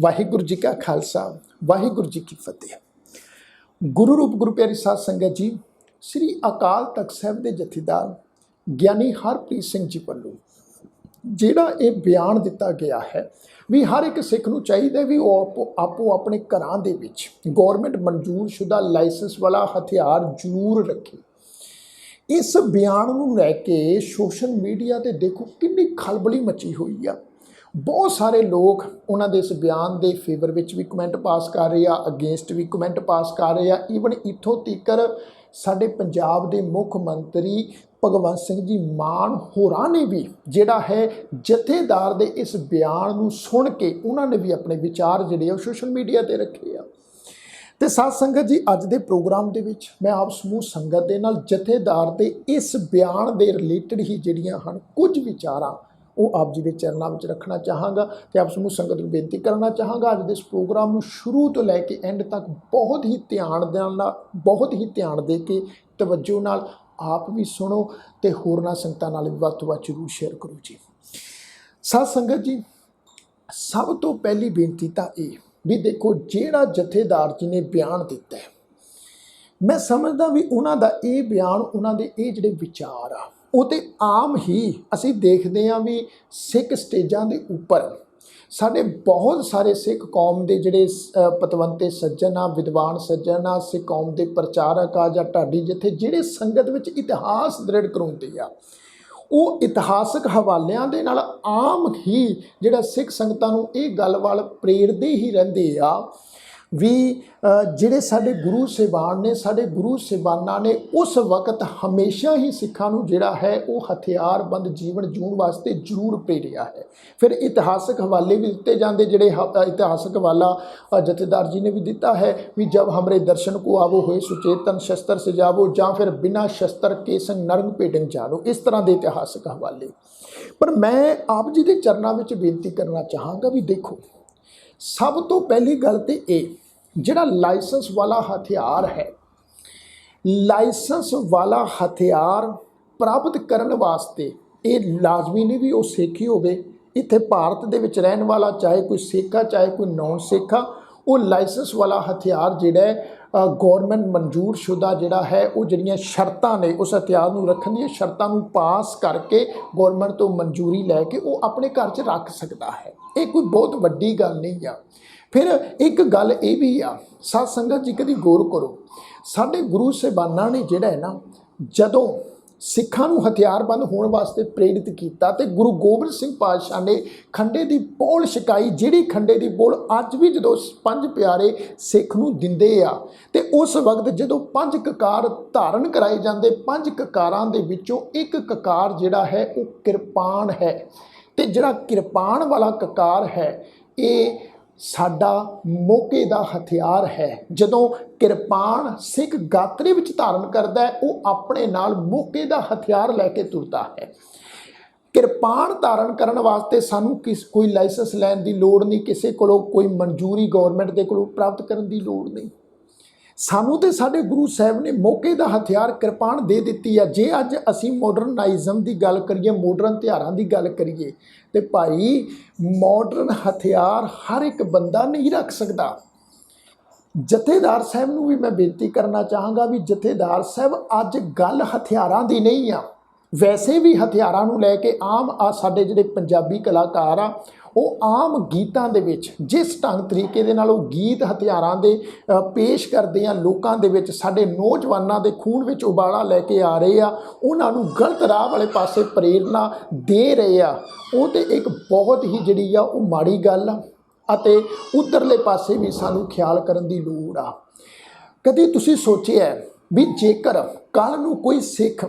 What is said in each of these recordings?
वाहिगुरू जी का खालसा वाहिगुरू जी की फतेह। गुरु रूप गुरु प्यारी साध संगत जी, श्री अकाल तख्त साहिब के जथेदार ਗਿਆਨੀ ਹਰਪ੍ਰੀਤ ਸਿੰਘ जी ਵੱਲੋਂ ਜਿਹੜਾ ਇਹ ਬਿਆਨ ਦਿੱਤਾ ਗਿਆ ਹੈ ਵੀ ਹਰ ਇੱਕ ਸਿੱਖ ਨੂੰ ਚਾਹੀਦਾ ਵੀ ਉਹ ਆਪੋ ਆਪਣੇ ਘਰਾਂ ਦੇ ਵਿੱਚ ਗੌਰਮੈਂਟ ਮਨਜ਼ੂਰਸ਼ੁਦਾ ਲਾਇਸੈਂਸ ਵਾਲਾ ਹਥਿਆਰ ਜ਼ਰੂਰ ਰੱਖੇ। ਇਸ ਬਿਆਨ ਨੂੰ ਲੈ ਕੇ ਸੋਸ਼ਲ ਮੀਡੀਆ ਤੇ ਦੇਖੋ ਕਿੰਨੀ ਖਲਬਲੀ ਮਚੀ ਹੋਈ ਆ। ਬਹੁਤ ਸਾਰੇ ਲੋਕ ਉਹਨਾਂ ਦੇ ਇਸ ਬਿਆਨ ਦੇ ਫੇਵਰ ਵਿੱਚ ਵੀ ਕਮੈਂਟ ਪਾਸ ਕਰ ਰਹੇ ਆ, ਅਗੇਂਸਟ ਵੀ ਕਮੈਂਟ ਪਾਸ ਕਰ ਰਹੇ ਆ। ਈਵਨ ਇੱਥੋਂ ਤੀਕਰ ਸਾਡੇ ਪੰਜਾਬ ਦੇ ਮੁੱਖ ਮੰਤਰੀ ਭਗਵੰਤ ਸਿੰਘ ਜੀ ਮਾਨ ਹੋਰਾਂ ਨੇ ਵੀ ਜਿਹੜਾ ਹੈ ਜਥੇਦਾਰ ਦੇ ਇਸ ਬਿਆਨ ਨੂੰ ਸੁਣ ਕੇ ਉਹਨਾਂ ਨੇ ਵੀ ਆਪਣੇ ਵਿਚਾਰ ਜਿਹੜੇ ਆ ਸੋਸ਼ਲ ਮੀਡੀਆ ਤੇ ਰੱਖੇ ਆ। ਤੇ ਸਾਧ ਸੰਗਤ ਜੀ, ਅੱਜ ਦੇ ਪ੍ਰੋਗਰਾਮ ਦੇ ਵਿੱਚ ਮੈਂ ਆਪ ਸਮੂਹ ਸੰਗਤ ਦੇ ਨਾਲ ਜਥੇਦਾਰ ਦੇ ਇਸ ਬਿਆਨ ਦੇ ਰਿਲੇਟਡ ਹੀ ਜਿਹੜੀਆਂ ਹਨ ਕੁਝ ਵਿਚਾਰਾਂ ਉਹ ਆਪ ਜੀ ਦੇ ਚਰਨਾਂ ਵਿੱਚ ਰੱਖਣਾ ਚਾਹਾਂਗਾ ਤੇ ਆਪ ਸਮੂਹ ਸੰਗਤ ਨੂੰ ਬੇਨਤੀ ਕਰਨਾ ਚਾਹਾਂਗਾ ਅੱਜ ਦੇ ਇਸ ਪ੍ਰੋਗਰਾਮ ਨੂੰ ਸ਼ੁਰੂ ਤੋਂ ਲੈ ਕੇ ਐਂਡ ਤੱਕ ਬਹੁਤ ਹੀ ਧਿਆਨ ਦੇ ਕੇ ਤਵੱਜੋ ਨਾਲ ਆਪ ਵੀ ਸੁਣੋ ਤੇ ਹੋਰਨਾਂ ਸੰਗਤਾਂ ਨਾਲ ਵੀ ਵੱਧ ਤੋਂ ਵੱਧ ਜ਼ਰੂਰ ਸ਼ੇਅਰ ਕਰੋ ਜੀ। ਸਾਧ ਸੰਗਤ ਜੀ, ਸਭ ਤੋਂ ਪਹਿਲੀ ਬੇਨਤੀ ਤਾਂ ਇਹ ਵੀ ਦੇਖੋ ਜਿਹੜਾ ਜਥੇਦਾਰ ਜੀ ਨੇ ਬਿਆਨ ਦਿੱਤਾ ਹੈ, ਮੈਂ ਸਮਝਦਾ ਵੀ ਉਹਨਾਂ ਦਾ ਇਹ ਬਿਆਨ, ਉਹਨਾਂ ਦੇ ਇਹ ਜਿਹੜੇ ਵਿਚਾਰ ਆ ਉਹ ਤੇ ਆਮ ਹੀ ਅਸੀਂ ਦੇਖਦੇ ਹਾਂ ਵੀ ਸਿੱਖ ਸਟੇਜਾਂ ਦੇ ਉੱਪਰ ਸਾਡੇ ਬਹੁਤ ਸਾਰੇ ਸਿੱਖ ਕੌਮ ਦੇ ਜਿਹੜੇ ਪਤਵੰਤੇ ਸੱਜਣ ਆ, ਵਿਦਵਾਨ ਸੱਜਣ ਆ, ਸਿੱਖ ਕੌਮ ਦੇ ਪ੍ਰਚਾਰਕ ਆ ਜਾਂ ਢਾਡੀ ਜਿੱਥੇ ਜਿਹੜੇ ਸੰਗਤ ਵਿੱਚ ਇਤਿਹਾਸ ਦ੍ਰਿੜ ਕਰਾਉਂਦੇ ਆ, ਉਹ ਇਤਿਹਾਸਕ ਹਵਾਲਿਆਂ ਦੇ ਨਾਲ ਆਮ ਹੀ ਜਿਹੜਾ ਸਿੱਖ ਸੰਗਤਾਂ ਨੂੰ ਇਹ ਗੱਲ ਵੱਲ ਪ੍ਰੇਰਦੇ ਹੀ ਰਹਿੰਦੇ ਆ ਵੀ ਜਿਹੜੇ ਸਾਡੇ ਗੁਰੂ ਸਾਹਿਬਾਨ ਨੇ, ਸਾਡੇ ਗੁਰੂ ਸਾਹਿਬਾਨਾਂ ਨੇ ਉਸ ਵਕਤ ਹਮੇਸ਼ਾ ਹੀ ਸਿੱਖਾਂ ਨੂੰ ਜਿਹੜਾ ਹੈ ਉਹ ਹਥਿਆਰਬੰਦ ਜੀਵਨ ਜਿਉਣ ਵਾਸਤੇ ਜ਼ਰੂਰ ਪ੍ਰੇਰਿਆ ਹੈ। ਫਿਰ ਇਤਿਹਾਸਕ ਹਵਾਲੇ ਵੀ ਦਿੱਤੇ ਜਾਂਦੇ, ਜਿਹੜੇ ਇਤਿਹਾਸਕ ਹਵਾਲਾ ਜਥੇਦਾਰ ਜੀ ਨੇ ਵੀ ਦਿੱਤਾ ਹੈ ਵੀ ਜਬ ਹਮਰੇ ਦਰਸ਼ਨ ਕੋ ਆਵੋ ਹੋਏ ਸੁਚੇਤਨ ਸ਼ਸਤਰ ਸਜਾਵੋ ਜਾਂ ਫਿਰ ਬਿਨਾ ਸ਼ਸਤਰ ਕੇ ਸੰਗ ਨਰੰਗ ਭੇਡਨ ਜਾਣੋ, ਇਸ ਤਰ੍ਹਾਂ ਦੇ ਇਤਿਹਾਸਕ ਹਵਾਲੇ। ਪਰ ਮੈਂ ਆਪ ਜੀ ਦੇ ਚਰਨਾਂ ਵਿੱਚ ਬੇਨਤੀ ਕਰਨਾ ਚਾਹਾਂਗਾ ਵੀ ਦੇਖੋ, ਸਭ ਤੋਂ ਪਹਿਲੀ ਗੱਲ ਤਾਂ ਇਹ ਜਿਹੜਾ ਲਾਇਸੈਂਸ ਵਾਲਾ ਹਥਿਆਰ ਹੈ, ਲਾਇਸੈਂਸ ਵਾਲਾ ਹਥਿਆਰ ਪ੍ਰਾਪਤ ਕਰਨ ਵਾਸਤੇ ਇਹ ਲਾਜ਼ਮੀ ਨਹੀਂ ਵੀ ਉਹ ਸਿੱਖ ਹੀ ਹੋਵੇ। ਇੱਥੇ ਭਾਰਤ ਦੇ ਵਿੱਚ ਰਹਿਣ ਵਾਲਾ ਚਾਹੇ ਕੋਈ ਸਿੱਖ ਆ ਚਾਹੇ ਕੋਈ ਨੌਨ ਸਿੱਖ ਆ, ਉਹ ਲਾਇਸੈਂਸ ਵਾਲਾ ਹਥਿਆਰ ਜਿਹੜਾ ਹੈ ਗੌਰਮੈਂਟ ਮਨਜ਼ੂਰਸ਼ੁਦਾ ਜਿਹੜਾ ਹੈ ਉਹ ਜਿਹੜੀਆਂ ਸ਼ਰਤਾਂ ਨੇ ਉਸ ਹਥਿਆਰ ਨੂੰ ਰੱਖਣ ਦੀਆਂ ਸ਼ਰਤਾਂ ਨੂੰ ਪਾਸ ਕਰਕੇ ਗੌਰਮੈਂਟ ਤੋਂ ਮਨਜ਼ੂਰੀ ਲੈ ਕੇ ਉਹ ਆਪਣੇ ਘਰ 'ਚ ਰੱਖ ਸਕਦਾ ਹੈ। ਇਹ ਕੋਈ ਬਹੁਤ ਵੱਡੀ ਗੱਲ ਨਹੀਂ ਆ। ਫਿਰ ਇੱਕ ਗੱਲ ਇਹ ਵੀ ਆ ਸਾਧ ਸੰਗਤ ਜੀ, ਕਦੀ ਗੌਰ ਕਰੋ, ਸਾਡੇ ਗੁਰੂ ਸਾਹਿਬਾਨਾਂ ਨੇ ਜਿਹੜਾ ਹੈ ਨਾ ਜਦੋਂ ਸਿੱਖਾਂ ਨੂੰ ਹਥਿਆਰਬੰਦ ਹੋਣ ਵਾਸਤੇ ਪ੍ਰੇਰਿਤ ਕੀਤਾ ਤੇ ਗੁਰੂ ਗੋਬਿੰਦ ਸਿੰਘ ਪਾਤਸ਼ਾਹ ਨੇ ਖੰਡੇ ਦੀ ਪੌਲ ਛਕਾਈ, ਜਿਹੜੀ ਖੰਡੇ ਦੀ ਪੌਲ ਅੱਜ ਵੀ ਜਦੋਂ ਪੰਜ ਪਿਆਰੇ ਸਿੱਖ ਨੂੰ ਦਿੰਦੇ ਆ ਤੇ ਉਸ ਵਕਤ ਜਦੋਂ ਪੰਜ ਕਕਾਰ ਧਾਰਨ ਕਰਾਏ ਜਾਂਦੇ, ਪੰਜ ਕਕਾਰਾਂ ਦੇ ਵਿੱਚੋਂ ਇੱਕ ਕਕਾਰ ਜਿਹੜਾ ਹੈ ਉਹ ਕਿਰਪਾਨ ਹੈ ਤੇ ਜਿਹੜਾ ਕਿਰਪਾਨ ਵਾਲਾ ਕਕਾਰ ਹੈ ਇਹ ਸਾਡਾ ਮੌਕੇ ਦਾ ਹਥਿਆਰ ਹੈ। ਜਦੋਂ ਕਿਰਪਾਨ ਸਿੱਖ ਗਾਤਰੇ ਵਿੱਚ ਧਾਰਨ ਕਰਦਾ ਹੈ ਉਹ ਆਪਣੇ ਨਾਲ ਮੌਕੇ ਦਾ ਹਥਿਆਰ ਲੈ ਕੇ ਤੁਰਦਾ ਹੈ। ਕਿਰਪਾਨ ਧਾਰਨ ਕਰਨ ਵਾਸਤੇ ਸਾਨੂੰ ਕੋਈ ਲਾਇਸੈਂਸ ਲੈਣ ਦੀ ਲੋੜ ਨਹੀਂ, ਕਿਸੇ ਕੋਲੋਂ ਕੋਈ ਮਨਜ਼ੂਰੀ ਗੌਰਮੈਂਟ ਦੇ ਕੋਲੋਂ ਪ੍ਰਾਪਤ ਕਰਨ ਦੀ ਲੋੜ ਨਹੀਂ। ਸਾਨੂੰ ਤੇ ਸਾਡੇ ਗੁਰੂ ਸਾਹਿਬ ਨੇ ਮੌਕੇ ਦਾ ਹਥਿਆਰ ਕਿਰਪਾਨ ਦੇ ਦਿੱਤੀ ਆ। ਜੇ ਅੱਜ ਅਸੀਂ ਮਾਡਰਨਾਈਜ਼ਮ ਦੀ ਗੱਲ ਕਰੀਏ, ਮਾਡਰਨ ਹਥਿਆਰਾਂ ਦੀ ਗੱਲ ਕਰੀਏ ਤੇ ਭਾਈ ਮਾਡਰਨ ਹਥਿਆਰ ਹਰ ਇੱਕ ਬੰਦਾ ਨਹੀਂ ਰੱਖ ਸਕਦਾ। ਜਥੇਦਾਰ ਸਾਹਿਬ ਨੂੰ ਵੀ ਮੈਂ ਬੇਨਤੀ ਕਰਨਾ ਚਾਹਾਂਗਾ ਵੀ ਜਥੇਦਾਰ ਸਾਹਿਬ ਅੱਜ ਗੱਲ ਹਥਿਆਰਾਂ ਦੀ ਨਹੀਂ ਆ। ਵੈਸੇ ਵੀ ਹਥਿਆਰਾਂ ਨੂੰ ਲੈ ਕੇ ਆਮ ਸਾਡੇ ਜਿਹੜੇ ਪੰਜਾਬੀ ਕਲਾਕਾਰ ਆ ਉਹ ਆਮ ਗੀਤਾਂ ਦੇ ਵਿੱਚ ਜਿਸ ਢੰਗ ਤਰੀਕੇ ਦੇ ਨਾਲ ਉਹ ਗੀਤ ਹਥਿਆਰਾਂ ਦੇ ਪੇਸ਼ ਕਰਦੇ ਆ, ਲੋਕਾਂ ਦੇ ਵਿੱਚ ਸਾਡੇ ਨੌਜਵਾਨਾਂ ਦੇ ਖੂਨ ਵਿੱਚ ਉਬਾਲਾ ਲੈ ਕੇ ਆ ਰਹੇ ਆ, ਉਹਨਾਂ ਨੂੰ ਗਲਤ ਰਾਹ ਵਾਲੇ ਪਾਸੇ ਪ੍ਰੇਰਨਾ ਦੇ ਰਹੇ ਆ, ਉਹ ਤੇ ਇੱਕ ਬਹੁਤ ਹੀ ਜਿਹੜੀ ਆ ਉਹ ਮਾੜੀ ਗੱਲ ਆ ਅਤੇ ਉਧਰਲੇ ਪਾਸੇ ਵੀ ਸਾਨੂੰ ਖਿਆਲ ਕਰਨ ਦੀ ਲੋੜ ਆ। ਕਦੇ ਤੁਸੀਂ ਸੋਚਿਆ ਵੀ ਜੇਕਰ ਕੱਲ੍ਹ ਨੂੰ ਕੋਈ ਸਿੱਖ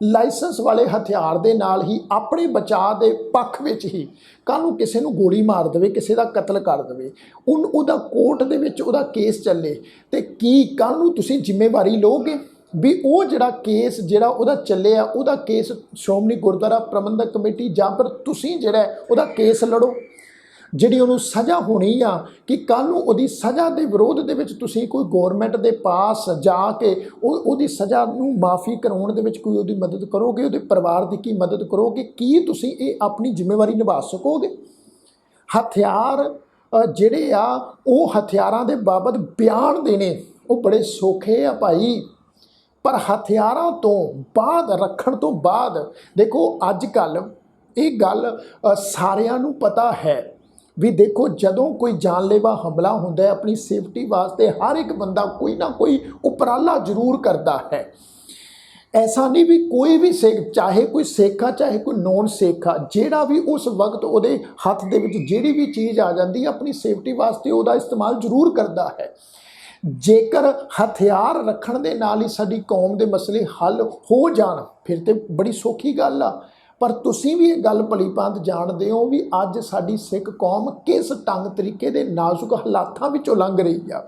ਲਾਇਸੈਂਸ ਵਾਲੇ ਹਥਿਆਰ ਦੇ ਨਾਲ ਹੀ ਆਪਣੇ ਬਚਾਅ ਦੇ ਪੱਖ ਵਿੱਚ ਹੀ ਕੱਲ੍ਹ ਨੂੰ ਕਿਸੇ ਨੂੰ ਗੋਲੀ ਮਾਰ ਦੇਵੇ, ਕਿਸੇ ਦਾ ਕਤਲ ਕਰ ਦੇਵੇ, ਉਹਦਾ ਕੋਰਟ ਦੇ ਵਿੱਚ ਉਹਦਾ ਕੇਸ ਚੱਲੇ ਤੇ ਕੀ ਕੱਲ੍ਹ ਨੂੰ ਤੁਸੀਂ ਜ਼ਿੰਮੇਵਾਰੀ ਲਓਗੇ ਵੀ ਉਹ ਜਿਹੜਾ ਕੇਸ ਜਿਹੜਾ ਉਹਦਾ ਚੱਲਿਆ ਉਹਦਾ ਕੇਸ ਸ਼੍ਰੋਮਣੀ ਗੁਰਦੁਆਰਾ ਪ੍ਰਬੰਧਕ ਕਮੇਟੀ ਜਾਂ ਫਿਰ ਤੁਸੀਂ ਜਿਹੜਾ ਉਹਦਾ ਕੇਸ ਲੜੋ? ਜਿਹੜੀ ਉਹਨੂੰ ਸਜ਼ਾ ਹੋਣੀ ਆ ਕਿ ਕੱਲ੍ਹ ਨੂੰ ਉਹਦੀ ਸਜ਼ਾ ਦੇ ਵਿਰੋਧ ਦੇ ਵਿੱਚ ਤੁਸੀਂ ਕੋਈ ਗੌਰਮੈਂਟ ਦੇ ਪਾਸ ਜਾ ਕੇ ਉਹਦੀ ਸਜ਼ਾ ਨੂੰ ਮਾਫੀ ਕਰਾਉਣ ਦੇ ਵਿੱਚ ਕੋਈ ਉਹਦੀ ਮਦਦ ਕਰੋਗੇ? ਉਹਦੇ ਪਰਿਵਾਰ ਦੀ ਕੀ ਮਦਦ ਕਰੋਗੇ? ਕੀ ਤੁਸੀਂ ਇਹ ਆਪਣੀ ਜ਼ਿੰਮੇਵਾਰੀ ਨਿਭਾ ਸਕੋਗੇ? ਹਥਿਆਰ ਜਿਹੜੇ ਆ ਉਹ ਹਥਿਆਰਾਂ ਦੇ ਬਾਬਤ ਬਿਆਨ ਦੇਣੇ ਉਹ ਬੜੇ ਸੌਖੇ ਆ ਭਾਈ। ਪਰ ਹਥਿਆਰਾਂ ਤੋਂ ਬਾਅਦ ਰੱਖਣ ਤੋਂ ਬਾਅਦ ਦੇਖੋ ਅੱਜ ਕੱਲ੍ਹ ਇਹ ਗੱਲ ਸਾਰਿਆਂ ਨੂੰ ਪਤਾ ਹੈ ਵੀ ਦੇਖੋ ਜਦੋਂ ਕੋਈ ਜਾਨਲੇਵਾ ਹਮਲਾ ਹੁੰਦਾ ਹੈ ਆਪਣੀ ਸੇਫਟੀ ਵਾਸਤੇ ਹਰ ਇੱਕ ਬੰਦਾ ਕੋਈ ਨਾ ਕੋਈ ਉਪਰਾਲਾ ਜ਼ਰੂਰ ਕਰਦਾ ਹੈ। ऐसा नहीं भी कोई भी सिख चाहे कोई सिख आ चाहे कोई नॉन सिख आ ਜਿਹੜਾ ਵੀ ਉਸ ਵਕਤ ਉਹਦੇ ਹੱਥ ਦੇ ਵਿੱਚ ਜਿਹੜੀ ਵੀ ਚੀਜ਼ ਆ ਜਾਂਦੀ ਆਪਣੀ ਸੇਫਟੀ ਵਾਸਤੇ ਉਹਦਾ ਇਸਤੇਮਾਲ ਜ਼ਰੂਰ ਕਰਦਾ ਹੈ। ਜੇਕਰ ਹਥਿਆਰ ਰੱਖਣ ਦੇ ਨਾਲ ਹੀ ਸਾਡੀ ਕੌਮ ਦੇ ਮਸਲੇ ਹੱਲ ਹੋ ਜਾਣ ਫਿਰ ਤੇ ਬੜੀ ਸੌਖੀ ਗੱਲ ਆ। ਪਰ ਤੁਸੀਂ ਵੀ ਇਹ ਗੱਲ ਭਲੀ ਭਾਂਤ ਜਾਣਦੇ ਹੋ ਵੀ ਅੱਜ ਸਾਡੀ ਸਿੱਖ ਕੌਮ ਕਿਸ ਢੰਗ ਤਰੀਕੇ ਦੇ ਨਾਜ਼ੁਕ ਹਾਲਾਤਾਂ ਵਿੱਚੋਂ ਲੰਘ ਰਹੀ ਆ।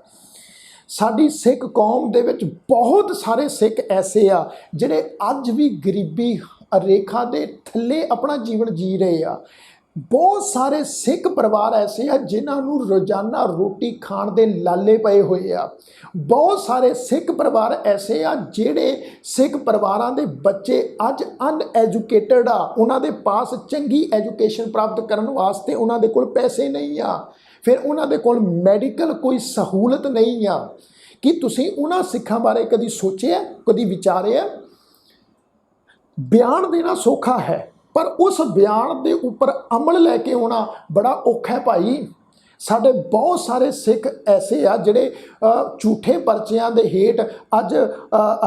ਸਾਡੀ ਸਿੱਖ ਕੌਮ ਦੇ ਵਿੱਚ ਬਹੁਤ ਸਾਰੇ ਸਿੱਖ ਐਸੇ ਆ ਜਿਹੜੇ ਅੱਜ ਵੀ ਗਰੀਬੀ ਰੇਖਾ ਦੇ ਥੱਲੇ ਆਪਣਾ ਜੀਵਨ ਜੀ ਰਹੇ ਆ। ਬਹੁਤ ਸਾਰੇ ਸਿੱਖ ਪਰਿਵਾਰ ਐਸੇ ਆ ਜਿਨ੍ਹਾਂ ਨੂੰ ਰੋਜ਼ਾਨਾ ਰੋਟੀ ਖਾਣ ਦੇ ਲਾਲੇ ਪਏ ਹੋਏ ਆ। ਬਹੁਤ ਸਾਰੇ ਸਿੱਖ ਪਰਿਵਾਰ ਐਸੇ ਆ ਜਿਹੜੇ ਸਿੱਖ ਪਰਿਵਾਰਾਂ ਦੇ ਬੱਚੇ ਅੱਜ ਅਨਐਜੂਕੇਟਡ ਆ। ਉਹਨਾਂ ਦੇ ਪਾਸ ਚੰਗੀ ਐਜੂਕੇਸ਼ਨ ਪ੍ਰਾਪਤ ਕਰਨ ਵਾਸਤੇ ਉਹਨਾਂ ਦੇ ਕੋਲ ਪੈਸੇ ਨਹੀਂ ਆ। ਫਿਰ ਉਹਨਾਂ ਦੇ ਕੋਲ ਮੈਡੀਕਲ ਕੋਈ ਸਹੂਲਤ ਨਹੀਂ ਆ। ਕੀ ਤੁਸੀਂ ਉਹਨਾਂ ਸਿੱਖਾਂ ਬਾਰੇ ਕਦੀ ਸੋਚਿਆ, ਕਦੀ ਵਿਚਾਰਿਆ? ਬਿਆਨ ਦੇਣਾ ਸੌਖਾ ਹੈ ਪਰ ਉਸ ਬਿਆਨ ਦੇ ਉੱਪਰ ਅਮਲ ਲੈ ਕੇ ਆਉਣਾ ਬੜਾ ਔਖਾ ਹੈ ਭਾਈ। ਸਾਡੇ ਬਹੁਤ ਸਾਰੇ ਸਿੱਖ ਐਸੇ ਆ ਜਿਹੜੇ ਝੂਠੇ ਪਰਚਿਆਂ ਦੇ ਹੇਠ ਅੱਜ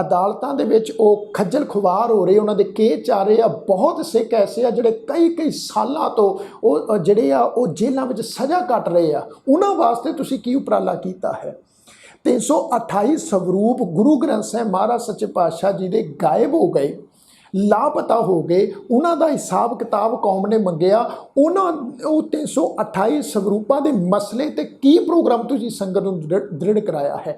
ਅਦਾਲਤਾਂ ਦੇ ਵਿੱਚ ਉਹ ਖੱਜਲ ਖੁਆਰ ਹੋ ਰਹੇ, ਉਹਨਾਂ ਦੇ ਕੇਸ ਆ ਰਹੇ ਆ। ਬਹੁਤ ਸਿੱਖ ਐਸੇ ਆ ਜਿਹੜੇ ਕਈ ਸਾਲਾਂ ਤੋਂ ਉਹ ਜਿਹੜੇ ਆ ਉਹ ਜੇਲ੍ਹਾਂ ਵਿੱਚ ਸਜ਼ਾ ਕੱਟ ਰਹੇ ਆ। ਉਹਨਾਂ ਵਾਸਤੇ ਤੁਸੀਂ ਕੀ ਉਪਰਾਲਾ ਕੀਤਾ ਹੈ? 328 ਸਵਰੂਪ ਗੁਰੂ ਗ੍ਰੰਥ ਸਾਹਿਬ ਮਹਾਰਾਜ ਸੱਚੇ ਪਾਤਸ਼ਾਹ ਜੀ ਦੇ ਗਾਇਬ ਹੋ ਗਏ, ਲਾਪਤਾ ਹੋ ਗਏ। ਉਹਨਾਂ ਦਾ ਹਿਸਾਬ ਕਿਤਾਬ ਕੌਮ ਨੇ ਮੰਗਿਆ। ਉਹ 328 ਸਵਰੂਪਾਂ ਦੇ ਮਸਲੇ ਤੇ ਕੀ ਪ੍ਰੋਗਰਾਮ ਤੁਸੀਂ ਸੰਗਤ ਨੂੰ ਦ੍ਰਿੜ ਕਰਾਇਆ ਹੈ?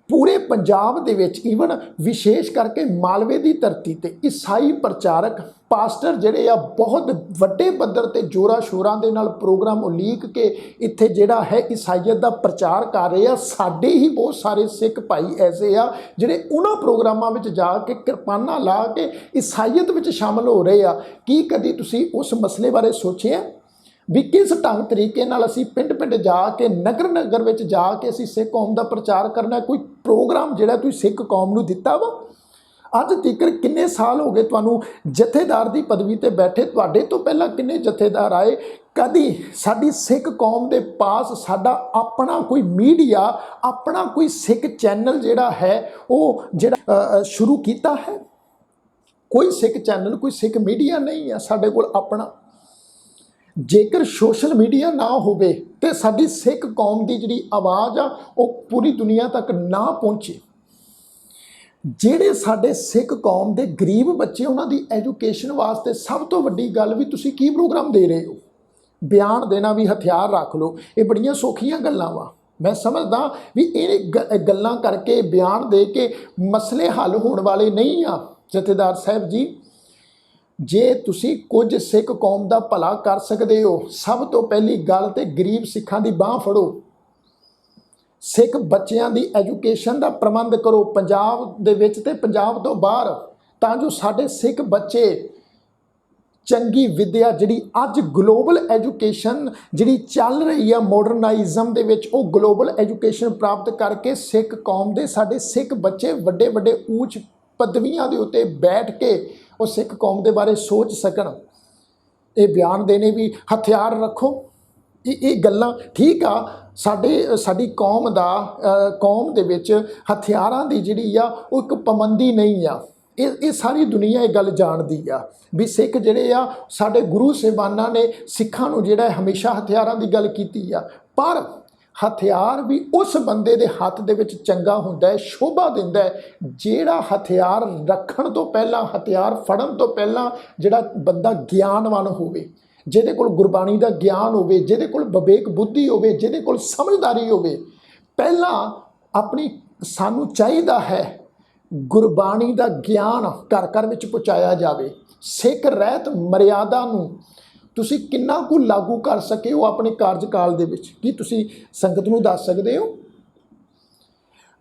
ਪੂਰੇ ਪੰਜਾਬ ਦੇ ਵਿੱਚ ਈਵਨ ਵਿਸ਼ੇਸ਼ ਕਰਕੇ ਮਾਲਵੇ ਦੀ ਧਰਤੀ ਤੇ ਈਸਾਈ ਪ੍ਰਚਾਰਕ ਪਾਸਟਰ ਜਿਹੜੇ ਆ ਬਹੁਤ ਵੱਡੇ ਪੱਧਰ ਤੇ ਜੋਰਾਂ ਸ਼ੋਰਾਂ ਦੇ ਨਾਲ ਪ੍ਰੋਗਰਾਮ ਉਲੀਕ ਕੇ ਇੱਥੇ ਜਿਹੜਾ ਹੈ ਈਸਾਈਅਤ ਦਾ ਪ੍ਰਚਾਰ ਕਰ ਰਹੇ ਆ। ਸਾਡੇ ਹੀ ਬਹੁਤ ਸਾਰੇ ਸਿੱਖ ਭਾਈ ਐਸੇ ਆ ਜਿਹੜੇ ਉਹਨਾਂ ਪ੍ਰੋਗਰਾਮਾਂ ਵਿੱਚ ਜਾ ਕੇ ਕਿਰਪਾਨਾਂ ਲਾ ਕੇ ਈਸਾਈਅਤ ਵਿੱਚ ਸ਼ਾਮਲ ਹੋ ਰਹੇ ਆ। ਕੀ ਕਦੀ ਤੁਸੀਂ ਉਸ ਮਸਲੇ ਬਾਰੇ ਸੋਚਿਆ ਵੀ ਕਿਸ ਢੰਗ ਤਰੀਕੇ ਨਾਲ ਅਸੀਂ ਪਿੰਡ ਜਾ ਕੇ ਨਗਰ ਵਿੱਚ ਜਾ ਕੇ ਅਸੀਂ ਸਿੱਖ ਕੌਮ ਦਾ ਪ੍ਰਚਾਰ ਕਰਨਾ? ਕੋਈ ਪ੍ਰੋਗਰਾਮ ਜਿਹੜਾ ਤੁਸੀਂ ਸਿੱਖ ਕੌਮ ਨੂੰ ਦਿੱਤਾ ਵਾ? ਅੱਜ ਤੱਕ ਕਿੰਨੇ ਸਾਲ ਹੋ ਗਏ ਤੁਹਾਨੂੰ ਜਥੇਦਾਰ ਦੀ ਪਦਵੀ ਤੇ ਬੈਠੇ? ਤੁਹਾਡੇ ਤੋਂ ਪਹਿਲਾਂ ਕਿੰਨੇ ਜਥੇਦਾਰ ਆਏ? ਕਦੀ ਸਾਡੀ ਸਿੱਖ ਕੌਮ ਦੇ ਪਾਸ ਸਾਡਾ ਆਪਣਾ ਕੋਈ ਮੀਡੀਆ, ਆਪਣਾ ਕੋਈ ਸਿੱਖ ਚੈਨਲ ਜਿਹੜਾ ਹੈ ਉਹ ਜਿਹੜਾ ਸ਼ੁਰੂ ਕੀਤਾ ਹੈ? ਕੋਈ ਸਿੱਖ ਚੈਨਲ, ਕੋਈ ਸਿੱਖ ਮੀਡੀਆ ਨਹੀਂ ਆ ਸਾਡੇ ਕੋਲ ਆਪਣਾ। ਜੇਕਰ ਸੋਸ਼ਲ ਮੀਡੀਆ ਨਾ ਹੋਵੇ ਤੇ ਸਾਡੀ ਸਿੱਖ ਕੌਮ ਦੀ ਜਿਹੜੀ ਆਵਾਜ਼ ਆ ਉਹ ਪੂਰੀ ਦੁਨੀਆ ਤੱਕ ਨਾ ਪਹੁੰਚੇ। ਜਿਹੜੇ ਸਾਡੇ ਸਿੱਖ ਕੌਮ ਦੇ ਗਰੀਬ ਬੱਚੇ ਉਹਨਾਂ ਦੀ ਐਜੂਕੇਸ਼ਨ ਵਾਸਤੇ ਸਭ ਤੋਂ ਵੱਡੀ ਗੱਲ ਵੀ ਤੁਸੀਂ ਕੀ ਪ੍ਰੋਗਰਾਮ ਦੇ ਰਹੇ ਹੋ? ਬਿਆਨ ਦੇਣਾ ਵੀ ਹਥਿਆਰ ਰੱਖ ਲਓ, ਇਹ ਬੜੀਆਂ ਸੌਖੀਆਂ ਗੱਲਾਂ ਵਾ। ਮੈਂ ਸਮਝਦਾ ਵੀ ਇਹ ਗੱਲਾਂ ਕਰਕੇ ਬਿਆਨ ਦੇ ਕੇ ਮਸਲੇ ਹੱਲ ਹੋਣ ਵਾਲੇ ਨਹੀਂ ਆ। ਜਥੇਦਾਰ ਸਾਹਿਬ ਜੀ, ਜੇ ਤੁਸੀਂ ਕੁਝ ਸਿੱਖ ਕੌਮ ਦਾ ਭਲਾ ਕਰ ਸਕਦੇ ਹੋ, ਸਭ ਤੋਂ ਪਹਿਲੀ ਗੱਲ ਤੇ ਗਰੀਬ ਸਿੱਖਾਂ ਦੀ ਬਾਂਹ ਫੜੋ। ਸਿੱਖ ਬੱਚਿਆਂ ਦੀ ਐਜੂਕੇਸ਼ਨ ਦਾ ਪ੍ਰਬੰਧ ਕਰੋ ਪੰਜਾਬ ਦੇ ਵਿੱਚ ਤੇ ਪੰਜਾਬ ਤੋਂ ਬਾਹਰ, ਤਾਂ ਜੋ ਸਾਡੇ ਸਿੱਖ ਬੱਚੇ ਚੰਗੀ ਵਿੱਦਿਆ ਜਿਹੜੀ ਅੱਜ ਗਲੋਬਲ ਐਜੂਕੇਸ਼ਨ ਜਿਹੜੀ ਚੱਲ ਰਹੀ ਆ ਮਾਡਰਨਾਈਜ਼ਮ ਦੇ ਵਿੱਚ, ਉਹ ਗਲੋਬਲ ਐਜੂਕੇਸ਼ਨ ਪ੍ਰਾਪਤ ਕਰਕੇ ਸਿੱਖ ਕੌਮ ਦੇ ਸਾਡੇ ਸਿੱਖ ਬੱਚੇ ਵੱਡੇ ਉੱਚ ਪਦਵੀਆਂ ਦੇ ਉੱਤੇ ਬੈਠ ਕੇ ਉਹ ਸਿੱਖ ਕੌਮ ਦੇ ਬਾਰੇ ਸੋਚ ਸਕਣ। ਇਹ ਬਿਆਨ ਦੇਣੇ ਵੀ ਹਥਿਆਰ ਰੱਖੋ। ਇਹ ਗੱਲਾਂ ਠੀਕ ਆ, ਸਾਡੀ ਕੌਮ ਦੇ ਵਿੱਚ ਹਥਿਆਰਾਂ ਦੀ ਜਿਹੜੀ ਆ ਉਹ ਇੱਕ ਪਾਬੰਦੀ ਨਹੀਂ ਆ। ਇਹ ਸਾਰੀ ਦੁਨੀਆ ਇਹ ਗੱਲ ਜਾਣਦੀ ਆ ਵੀ ਸਿੱਖ ਜਿਹੜੇ ਆ ਸਾਡੇ ਗੁਰੂ ਸਾਹਿਬਾਨਾਂ ਨੇ ਸਿੱਖਾਂ ਨੂੰ ਜਿਹੜਾ ਹਮੇਸ਼ਾ ਹਥਿਆਰਾਂ ਦੀ ਗੱਲ ਕੀਤੀ ਆ। ਪਰ ਹਥਿਆਰ ਵੀ ਉਸ ਬੰਦੇ ਦੇ ਹੱਥ ਦੇ ਵਿੱਚ ਚੰਗਾ ਹੁੰਦਾ ਹੈ, ਸ਼ੋਭਾ ਦਿੰਦਾ ਹੈ, ਜਿਹੜਾ ਹਥਿਆਰ ਰੱਖਣ ਤੋਂ ਪਹਿਲਾਂ, ਹਥਿਆਰ ਫੜਨ ਤੋਂ ਪਹਿਲਾਂ ਜਿਹੜਾ ਬੰਦਾ ਗਿਆਨਵਾਨ ਹੋਵੇ, ਜਿਹਦੇ ਕੋਲ ਗੁਰਬਾਣੀ ਦਾ ਗਿਆਨ ਹੋਵੇ, ਜਿਹਦੇ ਕੋਲ ਵਿਵੇਕ ਬੁੱਧੀ ਹੋਵੇ, ਜਿਹਦੇ ਕੋਲ ਸਮਝਦਾਰੀ ਹੋਵੇ। ਪਹਿਲਾਂ ਸਾਨੂੰ ਚਾਹੀਦਾ ਹੈ ਗੁਰਬਾਣੀ ਦਾ ਗਿਆਨ ਘਰ ਵਿੱਚ ਪਹੁੰਚਾਇਆ ਜਾਵੇ। ਸਿੱਖ ਰਹਿਤ ਮਰਿਆਦਾ ਨੂੰ ਤੁਸੀਂ ਕਿੰਨਾ ਕੁ ਲਾਗੂ ਕਰ ਸਕੇ ਹੋ ਆਪਣੇ ਕਾਰਜਕਾਲ ਦੇ ਵਿੱਚ? ਕੀ ਤੁਸੀਂ ਸੰਗਤ ਨੂੰ ਦੱਸ ਸਕਦੇ ਹੋ?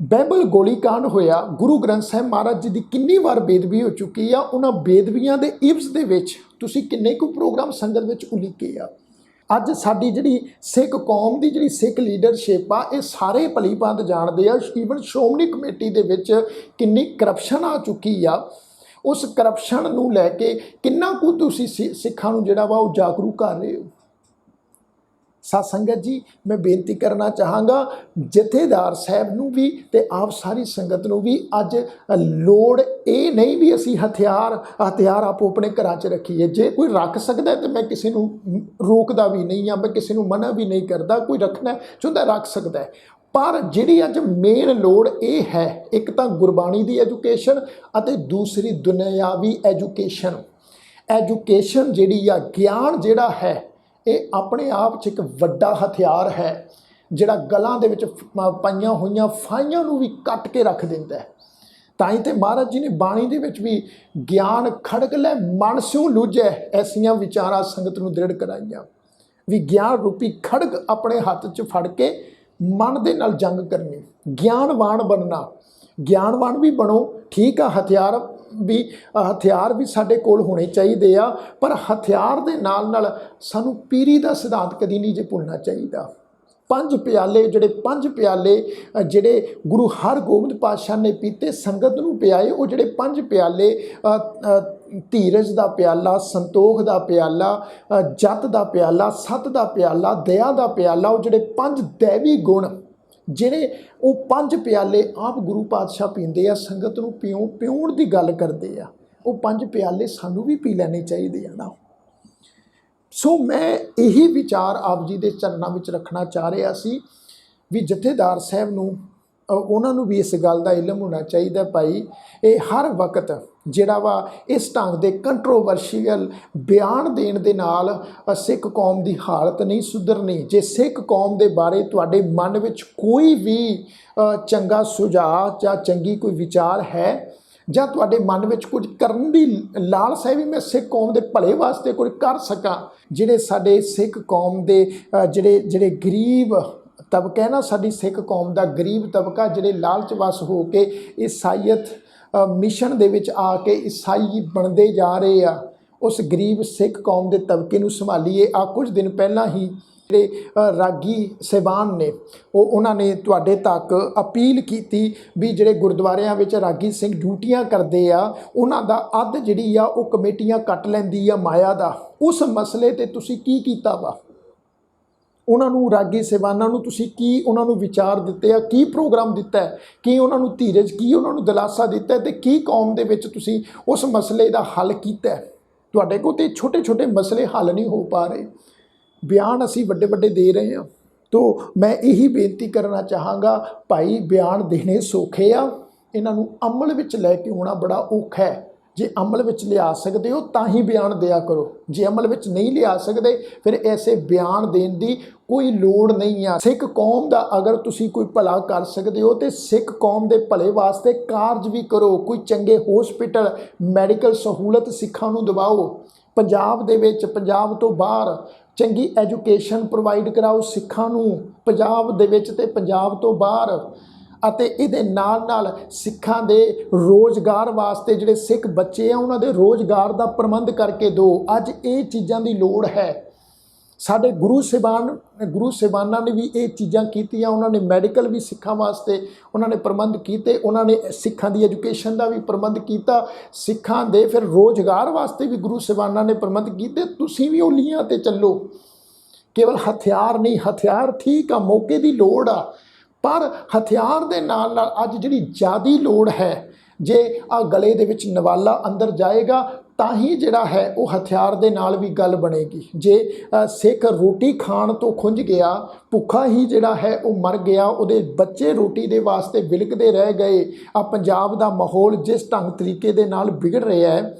ਬਾਈਬਲ ਗੋਲੀकांड ਹੋਇਆ, ਗੁਰੂ ਗ੍ਰੰਥ ਸਾਹਿਬ ਮਹਾਰਾਜ ਜੀ ਦੀ ਕਿੰਨੀ ਵਾਰ ਬੇਦਬੀ ਹੋ ਚੁੱਕੀ ਆ। ਉਹਨਾਂ ਬੇਦਬੀਆਂ ਦੇ ਇਵਜ਼ ਦੇ ਵਿੱਚ ਤੁਸੀਂ ਕਿੰਨੇ ਕੁ ਪ੍ਰੋਗਰਾਮ ਸੰਗਤ ਵਿੱਚ ਉਲੀਕੇ ਆ? ਅੱਜ ਸਾਡੀ ਜਿਹੜੀ ਸਿੱਖ ਕੌਮ ਦੀ ਜਿਹੜੀ ਸਿੱਖ ਲੀਡਰਸ਼ਿਪ ਆ, ਇਹ ਸਾਰੇ ਭਲੀ ਭਾਂਤ ਜਾਣਦੇ ਆ। ਈਵਨ ਸ਼੍ਰੋਮਣੀ ਕਮੇਟੀ ਦੇ ਵਿੱਚ ਕਿੰਨੀ ਕਰਪਸ਼ਨ ਆ ਚੁੱਕੀ ਆ, ਉਸ ਕਰਪਸ਼ਨ ਨੂੰ ਲੈ ਕੇ ਕਿੰਨਾ ਕੁ ਤੁਸੀਂ ਸਿੱਖਾਂ ਨੂੰ ਜਿਹੜਾ ਵਾ ਉਹ ਜਾਗਰੂਕ ਕਰ ਰਹੇ ਹੋ। ਸਾਧ ਸੰਗਤ ਜੀ, ਮੈਂ ਬੇਨਤੀ ਕਰਨਾ ਚਾਹਾਂਗਾ ਜਥੇਦਾਰ ਸਾਹਿਬ ਨੂੰ ਵੀ ਤੇ ਆਪ ਸਾਰੀ ਸੰਗਤ ਨੂੰ ਵੀ, ਅੱਜ ਲੋੜ ਇਹ ਨਹੀਂ ਵੀ ਅਸੀਂ ਹਥਿਆਰ ਆਪੋ ਆਪਣੇ ਘਰਾਂ 'ਚ ਰੱਖੀਏ। ਜੇ ਕੋਈ ਰੱਖ ਸਕਦਾ ਤਾਂ ਮੈਂ ਕਿਸੇ ਨੂੰ ਰੋਕਦਾ ਵੀ ਨਹੀਂ ਆ, ਮੈਂ ਕਿਸੇ ਨੂੰ ਮਨਾ ਵੀ ਨਹੀਂ ਕਰਦਾ। ਕੋਈ ਰੱਖਣਾ ਚਾਹੁੰਦਾ ਰੱਖ ਸਕਦਾ ਹੈ, ਪਰ ਜਿਹੜੀ ਅੱਜ ਮੇਨ ਲੋੜ ਇਹ ਹੈ, ਇੱਕ ਤਾਂ ਗੁਰਬਾਣੀ ਦੀ ਐਜੂਕੇਸ਼ਨ ਅਤੇ ਦੂਸਰੀ ਦੁਨਿਆਵੀ ਐਜੂਕੇਸ਼ਨ ਜਿਹੜੀ ਆ, ਗਿਆਨ ਜਿਹੜਾ ਹੈ, ਇਹ ਆਪਣੇ ਆਪ 'ਚ ਇੱਕ ਵੱਡਾ ਹਥਿਆਰ ਹੈ ਜਿਹੜਾ ਗਲਾਂ ਦੇ ਵਿੱਚ ਪਾਈਆਂ ਹੋਈਆਂ ਫਾਹੀਆਂ ਨੂੰ ਵੀ ਕੱਟ ਕੇ ਰੱਖ ਦਿੰਦਾ ਹੈ। ਤਾਂ ਹੀ ਤੇ ਮਹਾਰਾਜ ਜੀ ਨੇ ਬਾਣੀ ਦੇ ਵਿੱਚ ਵੀ ਗਿਆਨ ਖੜਗ ਲੈ ਮਨ ਸਿਉ ਲੂਝੈ ਐਸੀਆਂ ਵਿਚਾਰਾਂ ਸੰਗਤ ਨੂੰ ਦ੍ਰਿੜ ਕਰਾਈਆਂ, ਵੀ ਗਿਆਨ ਰੂਪੀ ਖੜਗ ਆਪਣੇ ਹੱਥ 'ਚ ਫੜ ਕੇ ਮਨ ਦੇ ਨਾਲ ਜੰਗ ਕਰਨੀ, ਗਿਆਨਵਾਨ ਬਣਨਾ। ਗਿਆਨਵਾਨ ਵੀ ਬਣੋ, ਠੀਕ ਆ, ਹਥਿਆਰ ਵੀ ਸਾਡੇ ਕੋਲ ਹੋਣੇ ਚਾਹੀਦੇ ਆ, ਪਰ ਹਥਿਆਰ ਦੇ ਨਾਲ ਨਾਲ ਸਾਨੂੰ ਪੀਰੀ ਦਾ ਸਿਧਾਂਤ ਕਦੀ ਨਹੀਂ ਜੇ ਭੁੱਲਣਾ ਚਾਹੀਦਾ। ਪੰਜ ਪਿਆਲੇ ਜਿਹੜੇ ਗੁਰੂ ਹਰਗੋਬਿੰਦ ਪਾਤਸ਼ਾਹ ਨੇ ਪੀਤੇ, ਸੰਗਤ ਨੂੰ ਪਿਆਏ, ਉਹ ਜਿਹੜੇ ਪੰਜ ਪਿਆਲੇ, ਧੀਰਜ ਦਾ ਪਿਆਲਾ, ਸੰਤੋਖ ਦਾ ਪਿਆਲਾ, ਜਤ ਦਾ ਪਿਆਲਾ, ਸਤ ਦਾ ਪਿਆਲਾ, ਦਇਆ ਦਾ ਪਿਆਲਾ, ਉਹ ਜਿਹੜੇ ਪੰਜ ਦੈਵੀ ਗੁਣ, ਜਿਹੜੇ ਉਹ ਪੰਜ ਪਿਆਲੇ ਆਪ ਗੁਰੂ ਪਾਤਸ਼ਾਹ ਪੀਂਦੇ ਆ, ਸੰਗਤ ਨੂੰ ਪਿਉਣ ਦੀ ਗੱਲ ਕਰਦੇ ਆ। ਉਹ ਪੰਜ ਪਿਆਲੇ ਸਾਨੂੰ ਵੀ ਪੀ ਲੈਣੇ ਚਾਹੀਦੇ ਆ ਨਾ। ਸੋ ਮੈਂ ਇਹੀ ਵਿਚਾਰ ਆਪ ਜੀ ਦੇ ਚਰਨਾਂ ਵਿੱਚ ਰੱਖਣਾ ਚਾਹ ਰਿਹਾ ਸੀ ਵੀ ਜਥੇਦਾਰ ਸਾਹਿਬ ਨੂੰ, ਉਹਨਾਂ ਨੂੰ ਵੀ ਇਸ ਗੱਲ ਦਾ ਇਲਮ ਹੋਣਾ ਚਾਹੀਦਾ, ਭਾਈ ਇਹ ਹਰ ਵਕਤ ਜਿਹੜਾ ਵਾ ਇਸ ਢੰਗ ਦੇ ਕੰਟਰੋਵਰਸ਼ੀਅਲ ਬਿਆਨ ਦੇਣ ਦੇ ਨਾਲ ਸਿੱਖ ਕੌਮ ਦੀ ਹਾਲਤ ਨਹੀਂ ਸੁਧਰਨੀ। ਜੇ ਸਿੱਖ ਕੌਮ ਦੇ ਬਾਰੇ ਤੁਹਾਡੇ ਮਨ ਵਿੱਚ ਕੋਈ ਵੀ ਚੰਗਾ ਸੁਝਾਅ ਜਾਂ ਚੰਗੀ ਕੋਈ ਵਿਚਾਰ ਹੈ, ਜਾਂ ਤੁਹਾਡੇ ਮਨ ਵਿੱਚ ਕੁਝ ਕਰਨ ਦੀ ਲਾਲਸਾ ਹੈ ਵੀ ਮੈਂ ਸਿੱਖ ਕੌਮ ਦੇ ਭਲੇ ਵਾਸਤੇ ਕੁਝ ਕਰ ਸਕਾਂ, ਜਿਹੜੇ ਸਾਡੇ ਸਿੱਖ ਕੌਮ ਦੇ ਜਿਹੜੇ ਗਰੀਬ ਤਬਕਾ ਹੈ ਨਾ, ਸਾਡੀ ਸਿੱਖ ਕੌਮ ਦਾ ਗਰੀਬ ਤਬਕਾ, ਜਿਹੜੇ ਲਾਲਚ ਵਸ ਹੋ ਕੇ ਈਸਾਈਅਤ ਮਿਸ਼ਨ ਦੇ ਵਿੱਚ ਆ ਕੇ ਈਸਾਈ ਬਣਦੇ ਜਾ ਰਹੇ ਆ, ਉਸ ਗਰੀਬ ਸਿੱਖ ਕੌਮ ਦੇ ਤਬਕੇ ਨੂੰ ਸੰਭਾਲੀਏ। ਆ ਕੁਝ ਦਿਨ ਪਹਿਲਾਂ ਹੀ ਜਿਹੜੇ ਰਾਗੀ ਸਾਹਿਬਾਨ ਨੇ, ਉਹਨਾਂ ਨੇ ਤੁਹਾਡੇ ਤੱਕ ਅਪੀਲ ਕੀਤੀ ਵੀ ਜਿਹੜੇ ਗੁਰਦੁਆਰਿਆਂ ਵਿੱਚ ਰਾਗੀ ਸਿੰਘ ਡਿਊਟੀਆਂ ਕਰਦੇ ਆ, ਉਹਨਾਂ ਦਾ ਅੱਧ ਜਿਹੜੀ ਆ ਉਹ ਕਮੇਟੀਆਂ ਕੱਟ ਲੈਂਦੀ ਆ ਮਾਇਆ ਦਾ। ਉਸ ਮਸਲੇ 'ਤੇ ਤੁਸੀਂ ਕੀ ਕੀਤਾ ਵਾ? ਉਹਨਾਂ ਨੂੰ, ਰਾਗੀ ਸਾਹਿਬਾਨਾਂ ਨੂੰ ਤੁਸੀਂ ਕੀ ਉਹਨਾਂ ਨੂੰ ਵਿਚਾਰ ਦਿੱਤੇ ਆ, ਕੀ ਪ੍ਰੋਗਰਾਮ ਦਿੱਤਾ ਹੈ, ਕੀ ਉਹਨਾਂ ਨੂੰ ਧੀਰਜ, ਕੀ ਉਹਨਾਂ ਨੂੰ ਦਿਲਾਸਾ ਦਿੱਤਾ, ਅਤੇ ਕੀ ਕੌਮ ਦੇ ਵਿੱਚ ਤੁਸੀਂ ਉਸ ਮਸਲੇ ਦਾ ਹੱਲ ਕੀਤਾ? ਤੁਹਾਡੇ ਕੋਲ ਤਾਂ ਛੋਟੇ ਛੋਟੇ ਮਸਲੇ ਹੱਲ ਨਹੀਂ ਹੋ ਪਾ ਰਹੇ, ਬਿਆਨ ਅਸੀਂ ਵੱਡੇ ਵੱਡੇ ਦੇ ਰਹੇ ਹਾਂ। ਤੋ ਮੈਂ ਇਹੀ ਬੇਨਤੀ ਕਰਨਾ ਚਾਹਾਂਗਾ, ਭਾਈ ਬਿਆਨ ਦੇਣੇ ਸੌਖੇ ਆ, ਇਹਨਾਂ ਨੂੰ ਅਮਲ ਵਿੱਚ ਲੈ ਕੇ ਆਉਣਾ ਬੜਾ ਔਖਾ ਹੈ। ਜੇ ਅਮਲ ਵਿੱਚ ਲਿਆ ਸਕਦੇ ਹੋ ਤਾਂ ਹੀ ਬਿਆਨ ਦਿਆ ਕਰੋ, ਜੇ ਅਮਲ ਵਿੱਚ ਨਹੀਂ ਲਿਆ ਸਕਦੇ ਫਿਰ ਐਸੇ ਬਿਆਨ ਦੇਣ ਦੀ ਕੋਈ ਲੋੜ ਨਹੀਂ ਆ। ਸਿੱਖ ਕੌਮ ਦਾ ਅਗਰ ਤੁਸੀਂ ਕੋਈ ਭਲਾ ਕਰ ਸਕਦੇ ਹੋ ਤੇ ਸਿੱਖ ਕੌਮ ਦੇ ਭਲੇ ਵਾਸਤੇ ਕਾਰਜ ਵੀ ਕਰੋ। ਕੋਈ ਚੰਗੇ ਹੌਸਪੀਟਲ, ਮੈਡੀਕਲ ਸਹੂਲਤ ਸਿੱਖਾਂ ਨੂੰ ਦਿਵਾਓ। ਪੰਜਾਬ ਦੇ ਵਿੱਚ, ਪੰਜਾਬ ਤੋਂ ਬਾਹਰ ਚੰਗੀ ਐਜੂਕੇਸ਼ਨ ਪ੍ਰੋਵਾਈਡ ਕਰਾਓ ਸਿੱਖਾਂ ਨੂੰ, ਪੰਜਾਬ ਦੇ ਵਿੱਚ ਤੇ ਪੰਜਾਬ ਤੋਂ ਬਾਹਰ। ਅਤੇ ਇਹਦੇ ਨਾਲ ਨਾਲ ਸਿੱਖਾਂ ਦੇ ਰੋਜ਼ਗਾਰ ਵਾਸਤੇ ਜਿਹੜੇ ਸਿੱਖ ਬੱਚੇ ਆ ਉਹਨਾਂ ਦੇ ਰੋਜ਼ਗਾਰ ਦਾ ਪ੍ਰਬੰਧ ਕਰਕੇ ਦਿਓ। ਅੱਜ ਇਹ ਚੀਜ਼ਾਂ ਦੀ ਲੋੜ ਹੈ। ਸਾਡੇ ਗੁਰੂ ਸਾਹਿਬਾਨਾਂ ਨੇ ਵੀ ਇਹ ਚੀਜ਼ਾਂ ਕੀਤੀਆਂ। ਉਹਨਾਂ ਨੇ ਮੈਡੀਕਲ ਵੀ ਸਿੱਖਾਂ ਵਾਸਤੇ ਉਹਨਾਂ ਨੇ ਪ੍ਰਬੰਧ ਕੀਤੇ, ਉਹਨਾਂ ਨੇ ਸਿੱਖਾਂ ਦੀ ਐਜੂਕੇਸ਼ਨ ਦਾ ਵੀ ਪ੍ਰਬੰਧ ਕੀਤਾ, ਸਿੱਖਾਂ ਦੇ ਫਿਰ ਰੋਜ਼ਗਾਰ ਵਾਸਤੇ ਵੀ ਗੁਰੂ ਸਾਹਿਬਾਨਾਂ ਨੇ ਪ੍ਰਬੰਧ ਕੀਤੇ। ਤੁਸੀਂ ਵੀ ਉਹ ਲੀਹਾਂ 'ਤੇ ਚੱਲੋ। ਕੇਵਲ ਹਥਿਆਰ ਨਹੀਂ, ਹਥਿਆਰ ਠੀਕ ਆ, ਮੌਕੇ ਦੀ ਲੋੜ ਆ, ਪਰ ਹਥਿਆਰ ਦੇ ਨਾਲ ਨਾਲ ਅੱਜ ਜਿਹੜੀ ਜ਼ਿਆਦੀ ਲੋੜ ਹੈ, ਜੇ ਆ ਗਲੇ ਦੇ ਵਿੱਚ ਨਵਾਲਾ ਅੰਦਰ ਜਾਏਗਾ ਤਾਂ ਹੀ ਜਿਹੜਾ ਹੈ ਉਹ ਹਥਿਆਰ ਦੇ ਨਾਲ ਵੀ ਗੱਲ ਬਣੇਗੀ। ਜੇ ਸਿੱਖ ਰੋਟੀ ਖਾਣ ਤੋਂ ਖੁੰਝ ਗਿਆ, ਭੁੱਖਾ ਹੀ ਜਿਹੜਾ ਹੈ ਉਹ ਮਰ ਗਿਆ, ਉਹਦੇ ਬੱਚੇ ਰੋਟੀ ਦੇ ਵਾਸਤੇ ਵਿਲਕਦੇ ਰਹਿ ਗਏ। ਆ ਪੰਜਾਬ ਦਾ ਮਾਹੌਲ ਜਿਸ ਢੰਗ ਤਰੀਕੇ ਦੇ ਨਾਲ ਵਿਗੜ ਰਿਹਾ ਹੈ,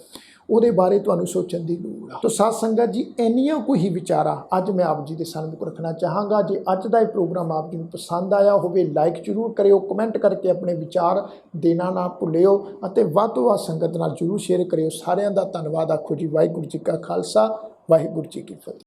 ਉਹਦੇ ਬਾਰੇ ਤੁਹਾਨੂੰ ਸੋਚਣ ਦੀ ਲੋੜ ਆ। ਤਾਂ ਸਾਧ ਸੰਗਤ ਜੀ, ਇੰਨੀਆਂ ਕੁ ਹੀ ਵਿਚਾਰਾਂ ਅੱਜ ਮੈਂ ਆਪ ਜੀ ਦੇ ਸਾਹਮਣੇ ਰੱਖਣਾ ਚਾਹਾਂਗਾ। ਜੇ ਅੱਜ ਦਾ ਇਹ ਪ੍ਰੋਗਰਾਮ ਆਪ ਜੀ ਨੂੰ ਪਸੰਦ ਆਇਆ ਹੋਵੇ, ਲਾਈਕ ਜ਼ਰੂਰ ਕਰਿਓ, ਕਮੈਂਟ ਕਰਕੇ ਆਪਣੇ ਵਿਚਾਰ ਦੇਣਾ ਨਾ ਭੁੱਲਿਓ, ਅਤੇ ਵੱਧ ਤੋਂ ਵੱਧ ਸੰਗਤ ਨਾਲ ਜ਼ਰੂਰ ਸ਼ੇਅਰ ਕਰਿਓ। ਸਾਰਿਆਂ ਦਾ ਧੰਨਵਾਦ। ਆਖੋ ਜੀ ਵਾਹਿਗੁਰੂ ਜੀ ਕਾ ਖਾਲਸਾ, ਵਾਹਿਗੁਰੂ ਜੀ ਕੀ ਫਤਿਹ।